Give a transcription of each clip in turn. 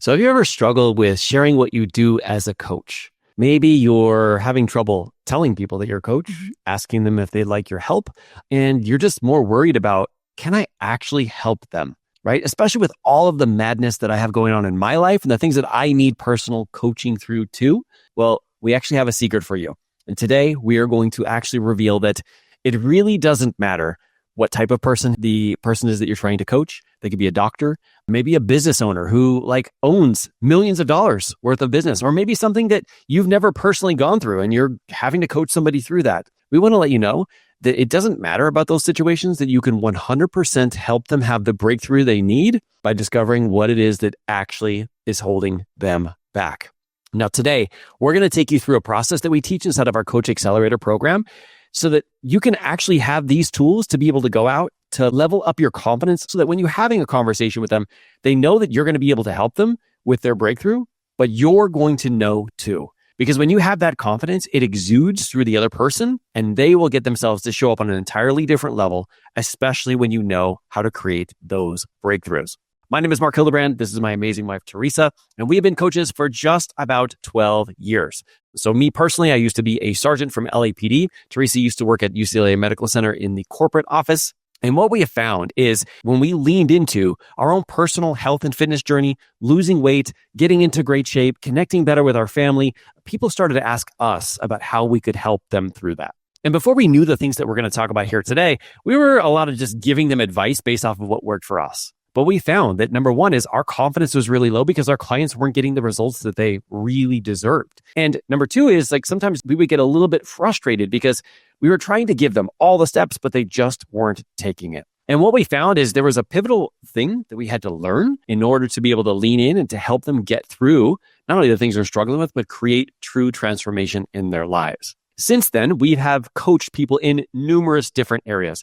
So have you ever struggled with sharing what you do as a coach? Maybe you're having trouble telling people that you're a coach, asking them if they'd like your help, and you're just more worried about, can I actually help them? Right? Especially with all of the madness that I have going on in my life and the things that I need personal coaching through too. Well, we actually have a secret for you. And today we are going to actually reveal that it really doesn't matter what type of person the person is that you're trying to coach. They could be a doctor, maybe a business owner who owns millions of dollars worth of business, or maybe something that you've never personally gone through and you're having to coach somebody through that. We want to let you know that it doesn't matter about those situations, that you can 100% help them have the breakthrough they need by discovering what it is that actually is holding them back. Now, today, we're going to take you through a process that we teach inside of our Coach Accelerator program so that you can actually have these tools to be able to go out to level up your confidence so that when you're having a conversation with them, they know that you're going to be able to help them with their breakthrough, but you're going to know too. Because when you have that confidence, it exudes through the other person and they will get themselves to show up on an entirely different level, especially when you know how to create those breakthroughs. My name is Mark Hildebrand. This is my amazing wife, Teresa, and we have been coaches for just about 12 years. So me personally, I used to be a sergeant from LAPD. Teresa used to work at UCLA Medical Center in the corporate office. And what we have found is when we leaned into our own personal health and fitness journey, losing weight, getting into great shape, connecting better with our family, people started to ask us about how we could help them through that. And before we knew the things that we're going to talk about here today, we were a lot of just giving them advice based off of what worked for us. But we found that number one is our confidence was really low because our clients weren't getting the results that they really deserved. And number two is sometimes we would get a little bit frustrated because we were trying to give them all the steps, but they just weren't taking it. And what we found is there was a pivotal thing that we had to learn in order to be able to lean in and to help them get through not only the things they're struggling with, but create true transformation in their lives. Since then, we have coached people in numerous different areas.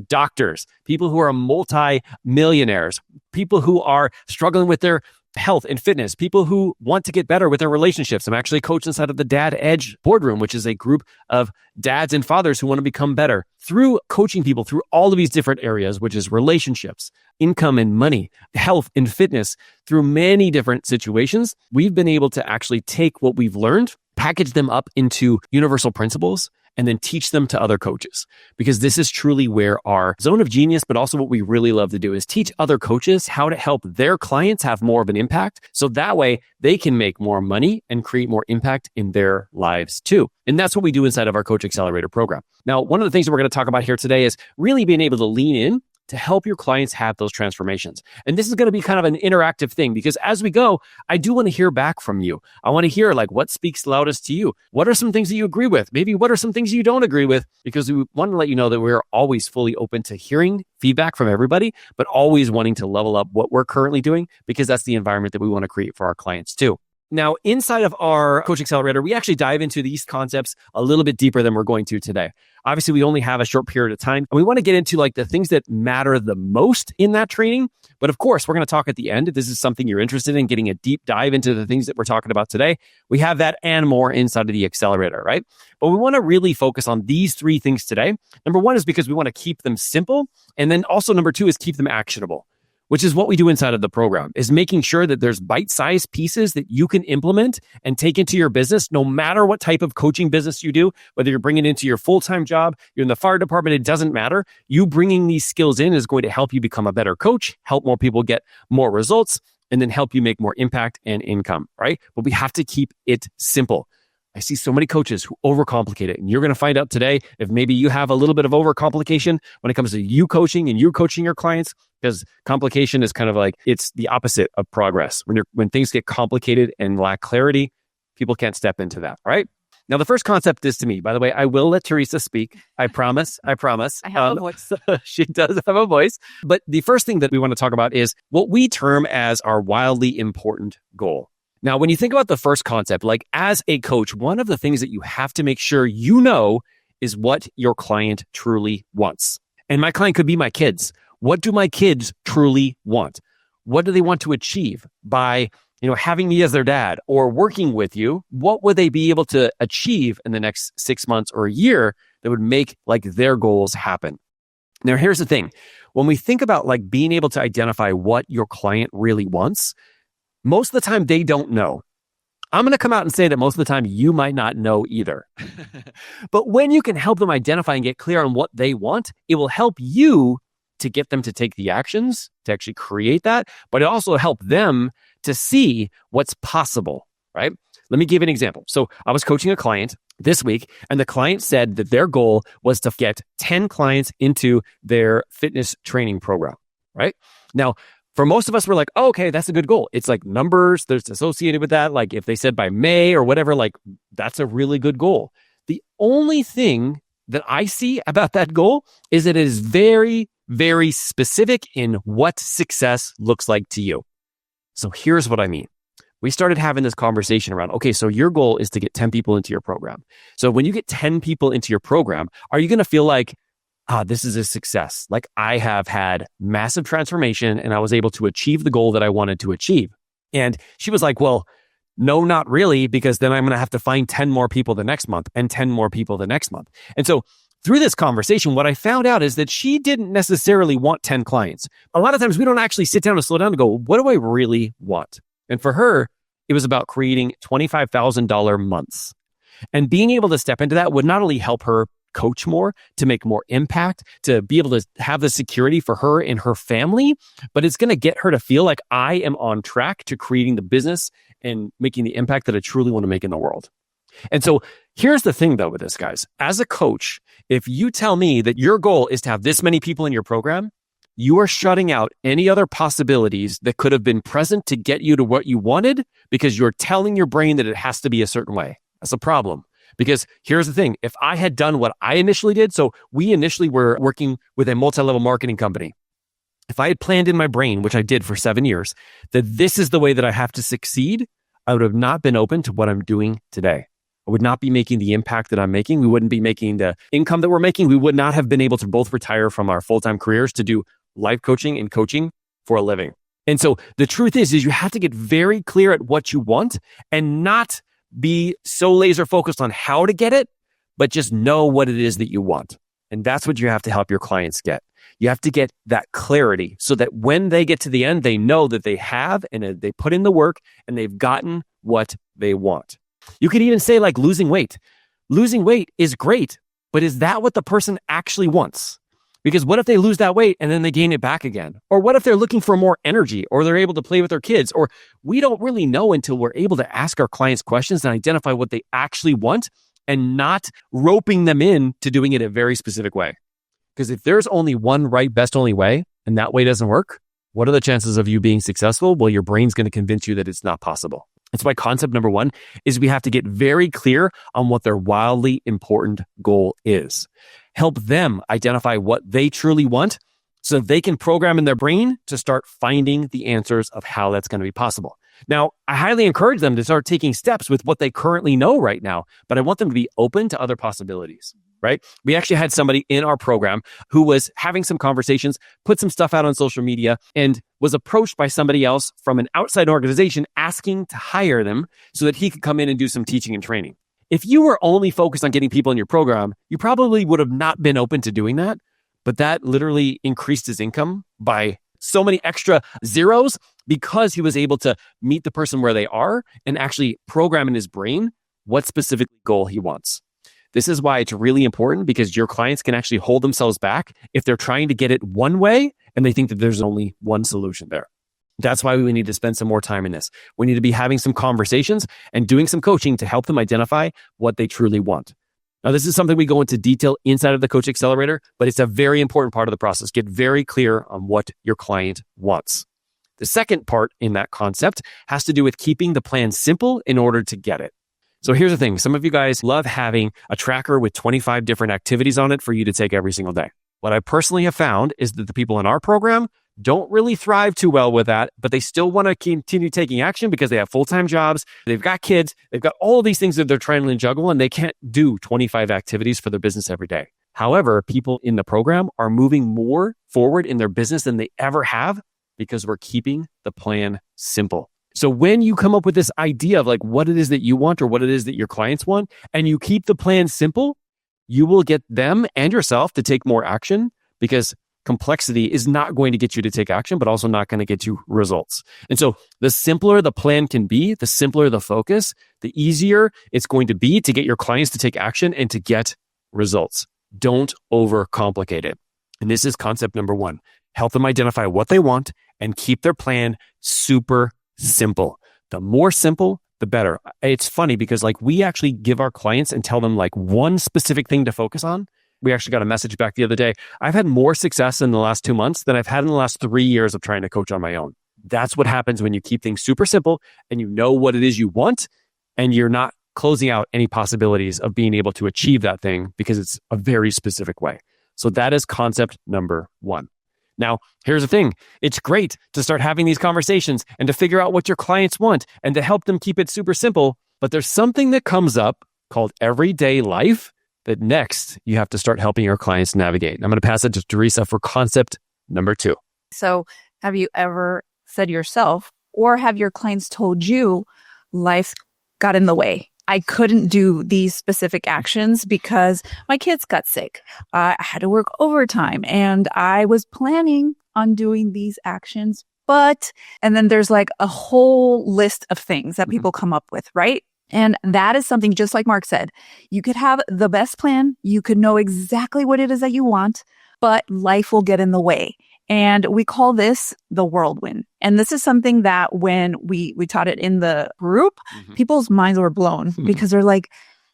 Doctors, people who are multi-millionaires, people who are struggling with their health and fitness, people who want to get better with their relationships. I'm actually a coach inside of the Dad Edge boardroom, which is a group of dads and fathers who want to become better. Through coaching people through all of these different areas, which is relationships, income and money, health and fitness, through many different situations, we've been able to actually take what we've learned, package them up into universal principles, and then teach them to other coaches. Because this is truly where our zone of genius, but also what we really love to do is teach other coaches how to help their clients have more of an impact. So that way they can make more money and create more impact in their lives too. And that's what we do inside of our Coach Accelerator program. Now, one of the things that we're going to talk about here today is really being able to lean in to help your clients have those transformations. And this is going to be kind of an interactive thing because as we go, I do want to hear back from you. I want to hear what speaks loudest to you. What are some things that you agree with? Maybe what are some things you don't agree with? Because we want to let you know that we're always fully open to hearing feedback from everybody, but always wanting to level up what we're currently doing because that's the environment that we want to create for our clients too. Now, inside of our Coach Accelerator, we actually dive into these concepts a little bit deeper than we're going to today. Obviously, we only have a short period of time, and we want to get into the things that matter the most in that training. But of course, we're going to talk at the end. If this is something you're interested in, getting a deep dive into the things that we're talking about today, we have that and more inside of the Accelerator, right? But we want to really focus on these three things today. Number one is because we want to keep them simple. And then also number two is keep them actionable, which is what we do inside of the program, is making sure that there's bite-sized pieces that you can implement and take into your business, no matter what type of coaching business you do, whether you're bringing it into your full-time job, you're in the fire department, it doesn't matter. You bringing these skills in is going to help you become a better coach, help more people get more results, and then help you make more impact and income, right? But we have to keep it simple. I see so many coaches who overcomplicate it. And you're going to find out today if maybe you have a little bit of overcomplication when it comes to you coaching and you coaching your clients, because complication is kind of it's the opposite of progress. When things get complicated and lack clarity, people can't step into that, right? Now, the first concept is to me, by the way, I will let Teresa speak. I promise. I have a voice. She does have a voice. But the first thing that we want to talk about is what we term as our wildly important goal. Now, when you think about the first concept, as a coach, one of the things that you have to make sure you know is what your client truly wants. And my client could be my kids. What do my kids truly want? What do they want to achieve by, having me as their dad or working with you? What would they be able to achieve in the next 6 months or a year that would make their goals happen? Now, here's the thing. When we think about being able to identify what your client really wants, Most of the time, they don't know. I'm going to come out and say that most of the time you might not know either. But when you can help them identify and get clear on what they want, it will help you to get them to take the actions to actually create that, but it also help them to see what's possible, right? Let me give an example. So I was coaching a client this week, and the client said that their goal was to get 10 clients into their fitness training program, right? Now, for most of us, we're like, oh, okay, that's a good goal. It's like numbers that's associated with that. Like if they said by May or whatever, like that's a really good goal. The only thing that I see about that goal is that it is very, very specific in what success looks like to you. So here's what I mean. We started having this conversation around, okay, so your goal is to get 10 people into your program. So when you get 10 people into your program, are you going to feel like, this is a success? Like I have had massive transformation and I was able to achieve the goal that I wanted to achieve. And she was like, well, no, not really, because then I'm going to have to find 10 more people the next month and 10 more people the next month. And so through this conversation, what I found out is that she didn't necessarily want 10 clients. A lot of times we don't actually sit down and slow down and go, what do I really want? And for her, it was about creating $25,000 months. And being able to step into that would not only help her coach more, to make more impact, to be able to have the security for her and her family, but it's going to get her to feel like I am on track to creating the business and making the impact that I truly want to make in the world. And so here's the thing though with this, guys. As a coach, if you tell me that your goal is to have this many people in your program, you are shutting out any other possibilities that could have been present to get you to what you wanted because you're telling your brain that it has to be a certain way. That's a problem. Because here's the thing, if I had done what I initially did, so we initially were working with a multi-level marketing company. If I had planned in my brain, which I did for 7 years, that this is the way that I have to succeed, I would have not been open to what I'm doing today. I would not be making the impact that I'm making. We wouldn't be making the income that we're making. We would not have been able to both retire from our full-time careers to do life coaching and coaching for a living. And so the truth is you have to get very clear at what you want and not be so laser focused on how to get it, but just know what it is that you want. And that's what you have to help your clients get. You have to get that clarity so that when they get to the end, they know that they have and they put in the work and they've gotten what they want. You could even say like losing weight. Losing weight is great, but is that what the person actually wants? Because what if they lose that weight and then they gain it back again? Or what if they're looking for more energy or they're able to play with their kids? Or we don't really know until we're able to ask our clients questions and identify what they actually want and not roping them in to doing it a very specific way. Because if there's only one right, best only way and that way doesn't work, what are the chances of you being successful? Well, your brain's going to convince you that it's not possible. That's why concept number one is we have to get very clear on what their wildly important goal is. Help them identify what they truly want so they can program in their brain to start finding the answers of how that's going to be possible. Now, I highly encourage them to start taking steps with what they currently know right now, but I want them to be open to other possibilities, right? We actually had somebody in our program who was having some conversations, put some stuff out on social media, and was approached by somebody else from an outside organization asking to hire them so that he could come in and do some teaching and training. If you were only focused on getting people in your program, you probably would have not been open to doing that, but that literally increased his income by so many extra zeros because he was able to meet the person where they are and actually program in his brain what specific goal he wants. This is why it's really important because your clients can actually hold themselves back if they're trying to get it one way and they think that there's only one solution there. That's why we need to spend some more time in this. We need to be having some conversations and doing some coaching to help them identify what they truly want. Now, this is something we go into detail inside of the Coach Accelerator, but it's a very important part of the process. Get very clear on what your client wants. The second part in that concept has to do with keeping the plan simple in order to get it. So here's the thing. Some of you guys love having a tracker with 25 different activities on it for you to take every single day. What I personally have found is that the people in our program don't really thrive too well with that, but they still want to continue taking action because they have full-time jobs, they've got kids, they've got all of these things that they're trying to juggle, and they can't do 25 activities for their business every day. However, people in the program are moving more forward in their business than they ever have because we're keeping the plan simple. So when you come up with this idea of like what it is that you want or what it is that your clients want, and you keep the plan simple, you will get them and yourself to take more action because complexity is not going to get you to take action, but also not going to get you results. And so the simpler the plan can be, the simpler the focus, the easier it's going to be to get your clients to take action and to get results. Don't overcomplicate it. And this is concept number 1. Help them identify what they want and keep their plan super simple. The more simple, the better. It's funny because we actually give our clients and tell them one specific thing to focus on. We actually got a message back the other day. I've had more success in the last 2 months than I've had in the last 3 years of trying to coach on my own. That's what happens when you keep things super simple and you know what it is you want and you're not closing out any possibilities of being able to achieve that thing because it's a very specific way. So that is concept number 1. Now, here's the thing. It's great to start having these conversations and to figure out what your clients want and to help them keep it super simple. But there's something that comes up called everyday life that next you have to start helping your clients navigate. I'm going to pass it to Teresa for concept number 2. So have you ever said yourself, or have your clients told you, life got in the way? I couldn't do these specific actions because my kids got sick. I had to work overtime and I was planning on doing these actions, and then there's a whole list of things that people come up with, right? And that is something, just like Mark said, you could have the best plan. You could know exactly what it is that you want, but life will get in the way. And we call this the whirlwind. And this is something that when we taught it in the group, people's minds were blown because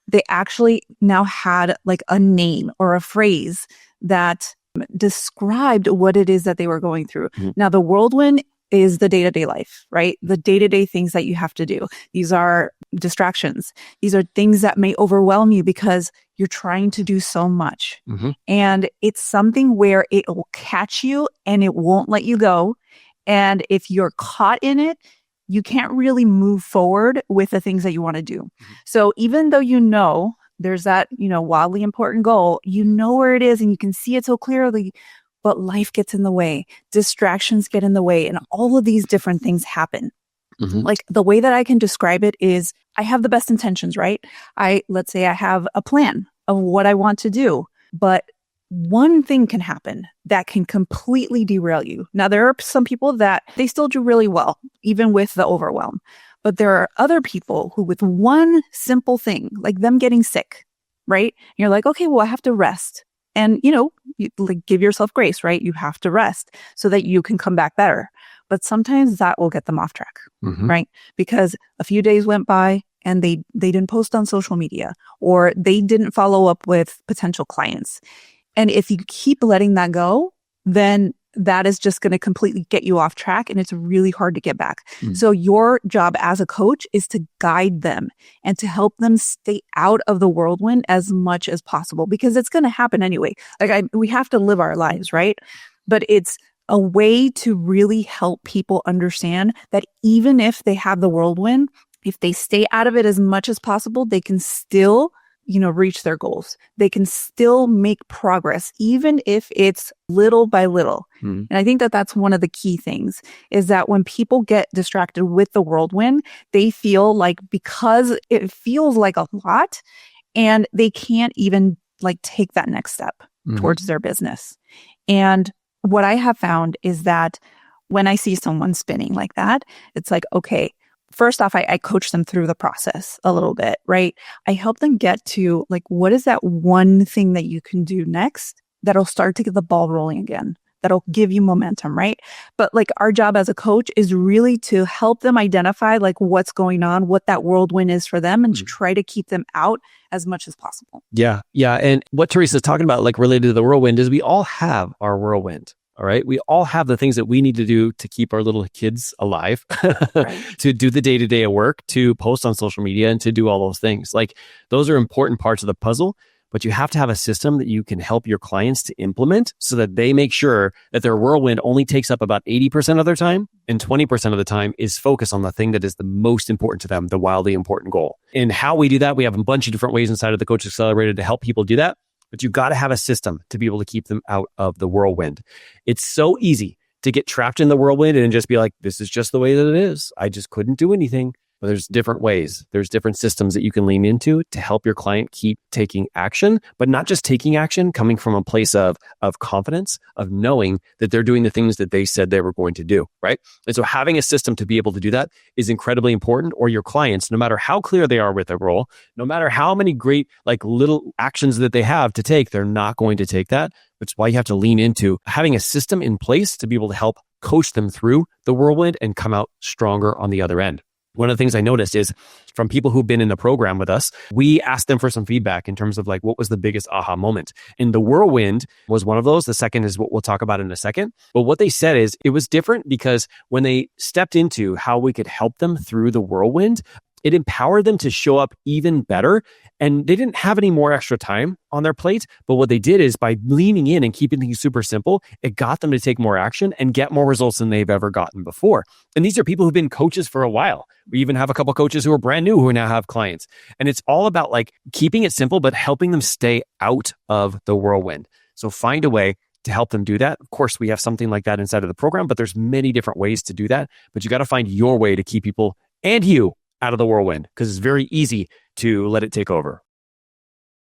they actually now had a name or a phrase that described what it is that they were going through. Now, the whirlwind is the day-to-day life, right? The day-to-day things that you have to do. These are distractions. These are things that may overwhelm you because you're trying to do so much. And it's something where it will catch you and it won't let you go. And if you're caught in it, you can't really move forward with the things that you want to do. So even though there's that, wildly important goal, where it is and you can see it so clearly, but life gets in the way, distractions get in the way, and all of these different things happen. The way that I can describe it is I have the best intentions, right? Let's say I have a plan of what I want to do, but one thing can happen that can completely derail you. Now, there are some people that they still do really well, even with the overwhelm. But there are other people who with one simple thing, like them getting sick, right? And you're like, okay, well, I have to rest. And, you give yourself grace, right? You have to rest so that you can come back better. But sometimes that will get them off track, right? Because a few days went by and they didn't post on social media or they didn't follow up with potential clients. And if you keep letting that go, then that is just going to completely get you off track and it's really hard to get back. So your job as a coach is to guide them and to help them stay out of the whirlwind as much as possible because it's going to happen anyway. We have to live our lives, right? But it's a way to really help people understand that even if they have the whirlwind, if they stay out of it as much as possible, they can still reach their goals. They can still make progress, even if it's little by little. And I think that that's one of the key things is that when people get distracted with the whirlwind, they feel like because it feels like a lot and they can't even take that next step towards their business. And what I have found is that when I see someone spinning like that, it's like, okay, first off, I coach them through the process a little bit, right? I help them get to what is that one thing that you can do next that'll start to get the ball rolling again, that'll give you momentum, right? But our job as a coach is really to help them identify what's going on, what that whirlwind is for them and to try to keep them out as much as possible. Yeah. And what Teresa's talking about, related to the whirlwind is we all have our whirlwind. All right. We all have the things that we need to do to keep our little kids alive, to do the day-to-day work, to post on social media and to do all those things. Those are important parts of the puzzle, but you have to have a system that you can help your clients to implement so that they make sure that their whirlwind only takes up about 80% of their time and 20% of the time is focused on the thing that is the most important to them, the wildly important goal. And how we do that, we have a bunch of different ways inside of the Coach Accelerator to help people do that. But you got to have a system to be able to keep them out of the whirlwind. It's so easy to get trapped in the whirlwind and just be like, this is just the way that it is. I just couldn't do anything. But there's different ways. There's different systems that you can lean into to help your client keep taking action, but not just taking action, coming from a place of confidence, of knowing that they're doing the things that they said they were going to do, right? And so having a system to be able to do that is incredibly important, or your clients, no matter how clear they are with their role, no matter how many great like little actions that they have to take, they're not going to take that. Which is why you have to lean into having a system in place to be able to help coach them through the whirlwind and come out stronger on the other end. One of the things I noticed is from people who've been in the program with us, we asked them for some feedback in terms of like, what was the biggest aha moment? And the whirlwind was one of those. The second is what we'll talk about in a second. But what they said is it was different because when they stepped into how we could help them through the whirlwind, it empowered them to show up even better. And they didn't have any more extra time on their plate. But what they did is by leaning in and keeping things super simple, it got them to take more action and get more results than they've ever gotten before. And these are people who've been coaches for a while. We even have a couple coaches who are brand new who now have clients. And it's all about like keeping it simple, but helping them stay out of the whirlwind. So find a way to help them do that. Of course, we have something like that inside of the program, but there's many different ways to do that. But you got to find your way to keep people and you out of the whirlwind, because it's very easy to let it take over.